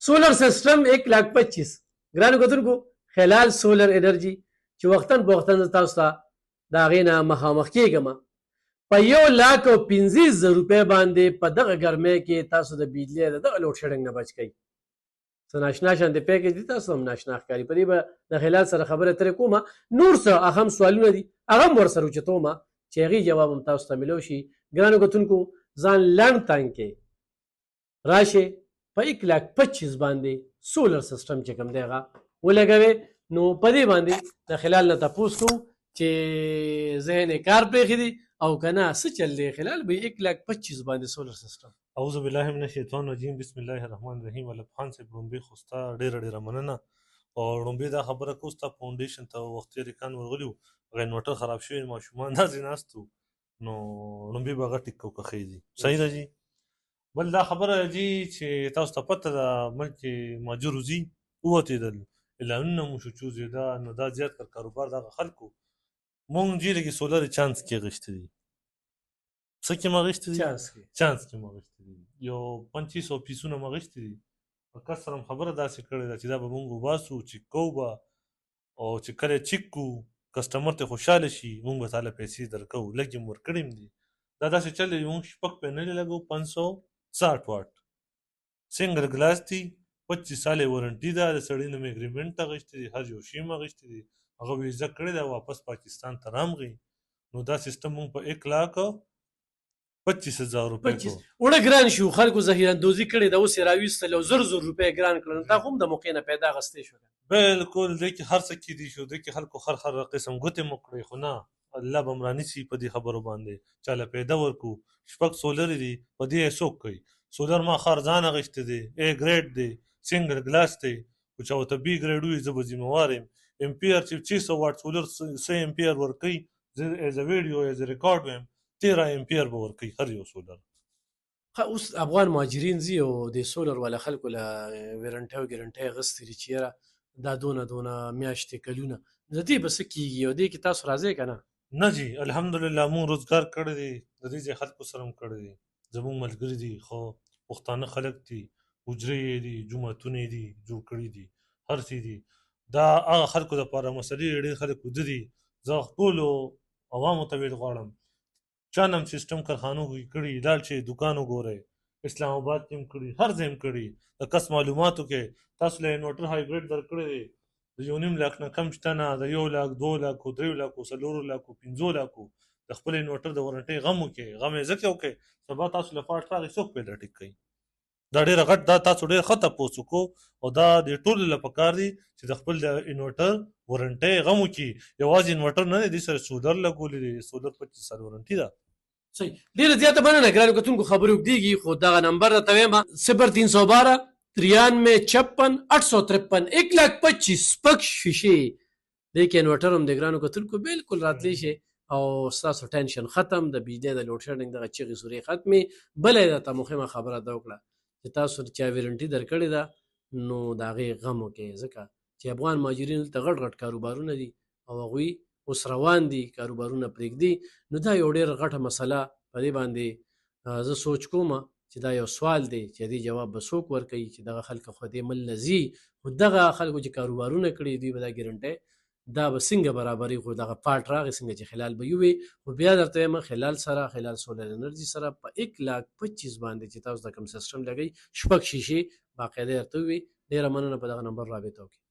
سولر سیسټم 1,25,000 ګرانو کتونکو خلال سولر انرژي چې وختن په وختن تاسو ته د هغې نه مخامخ کېږم په 1,15,000 روپۍ باندې په دغه ګرمۍ کې تاسو د بجلۍ د دغه لوډ شیډنګ نه بچ کوئ. څه ناشنا شانتې پیکج دي تاسو هم ناشنا ښکاري. په دې به د خلال سره خبرې اترې کومه. نور څه اهم سوالونه دي هغه هم ورسره اوچتومه چې هغې جواب هم تاسو ته میلو شي. ګرانو کتونکو ځان لنډ تنګ کې راشئ په 1,25,000 باندې سولر سیسټم چې کوم دی هغه ولګوئ. نو په دې باندې د خلال نه تپوس کوو چې ذهن یې کار پرېښي دي او که نه څه چل دی خلال به 1,25,000 باندې سولر سیسټم. اعوذ بالله من الشیطان الرجیم بسم الله الرحمن الرحیم. ولب خان صاحب لومبې خو ستا ډېره مننه. او لومبې دا خبره کوو ستا فاونډیشن ته وختي ریکان ورغلي وو هغه انورټر خراب شوی ماشومان داسې ناست وو نو لومبې به هغه ټیک کوو که ښه دي. صحیح ده جي. بل دا خبره جي چې تاسو ته پته ده ملک کې ماجر وځي ووتېدل اعلانونه مو شو چوزېده نو دا زیات کر کاروبار دغه خلکو مونږ جي لږې سولر چانس کې اخیستې دي. څه کې مو اخیستې دي؟ چانس کې مو اخیستې دي. یو 2500 پیسونه مو اخیستې دي. په کس سره هم خبره داسې کړې ده چې دا به مونږ وباسو چیک کوو به او چې کله چیک کوو کسټمر ته خوشحاله شي مونږ به تاله پیسې درکوو. لږ یې مو ورکړې هم دي. دا داسې چل دی مونږ شپږ پینلې لګوو 560 واټ سنګل ګلاس دي 25 ساله وارنټي ده. د سړي نه مې اګریمنټ اخیستی دی هر یو شی مې اخیستی دی هغه ویزه کړې ده واپس پاکستان ته رامغی. نو دا سیستم مونږ په 1,25,000 روپۍ کو وړه ګران شو. خلکو ذخیره اندوزي کړې ده اوس یې راویستل او زر روپۍ ګران کړل. دا خو هم د موقع نه پیدا اخیستې شو. بالکل دی کې هر څه کېدی شو. دی کې خلکو هر قسم ګوتې مو کړې خو نه الله به م رانیسي په دې خبرو باندې چاله پیدا ورکو. شپږ سولر دي په دې یې څوک کوي. سولر ما خار ځان اخیستی دی اے ګریډ دی سنګل ګلاس دی خو چا ورته بي ګریډ وي زه به ذمهوار یم. امپیر چې 600 واټ سولر 100 امپیر ورکوي زه ایز ا ویډیو ایز ا ریکارډ ویم 13 امپیر به ورکوي هر یو سولر. اوس افغان مهاجرین ځي او د سولر والا خلکو له ویرنټۍ او ګرنټۍ اخیستې دي چې یاره دا دونه میاشتې کلونه د دې به څه کېږي او دې کې تاسو راځئ که نه؟ نه جي الحمدلله مونږ روزګار کړی دی د دې ځای خلکو سره هم کړی دی زمونږ ملګري دي خو پښتانه خلک دي حجرې دي جوماتونه دي جوړ کړي دي هر څه دي. دا هغه خلکو دپاره مسلې ډېر خلک وده دي. زه ټولو عوامو ته ویل غواړم چا نه هم سیسټم کارخانو کې کړي لاړ شئ دوکان وګورئ اسلام آباد کې هم کړي هر ځای هم کړي. د کس معلوماتو کې تاسو له انورټر هایبریډ درکړی دی د 1.5 لاک نه کم شته نه د 1 لاک 2 لاکو 3 لاکو 4 لاکو 5 لاکو د خپل انورټر د وارنټۍ غم وکړئ. غم یې ځکه وکړئ سبا تاسو له فالټ راغی څوک پې ټیک کوي. دا ډېره غټ دا تاسو ډېر ښه تپوس وکړو او دا د ټولو له پکار دي چې د خپل د انورټر وارنټۍ غم وکړي. یوازې انورټر نه دی دې سره سولر لګولی دی سولر 25 سال وارنټي ده. صحیح ډېره زیاته مننه ګرانو کتونکو خبرې اوږدېږي خو دغه نمبر درته وایم 0312 93 56 853 1,25,000 شپږ شیشې دې کې انورټر هم د ګرانو کتونکو بالکل راتلی شي او ستاسو ټینشن ختم د بجلۍ د لوډ شیډنګ دغه چغې سورې ختمې. بله یې درته مهمه خبره دا وکړه چې تاسو چا ویرنټي درکړې ده نو د هغې غم وکړئ ځکه چې افغان مهاجرین دلته غټ کاروبارونه دي او هغوی اوس روان دي کاروبارونه پرېږدي. نو دا یو ډېر غټه مسله په دې باندې زه سوچ کوم چې دا یو سوال دی چې دې جواب به څوک ورکوي چې دغه خلک خو دې مل نه ځي خو دغه خلکو چې کاروبارونه کړي دوی به دا ګرنټۍ دا به څنګه برابري خو دغه پارټ راغی څنګه چې خلال به یووي. خو بیا درته وایم خلال سره خلال سولر انرژي سره په 1,25,000 باندې چې تاسو د کوم سیسټم لګئ شپږ شیشې باقاعده درته ووي. ډېره مننه په دغه نمبر رابطه وکړئ.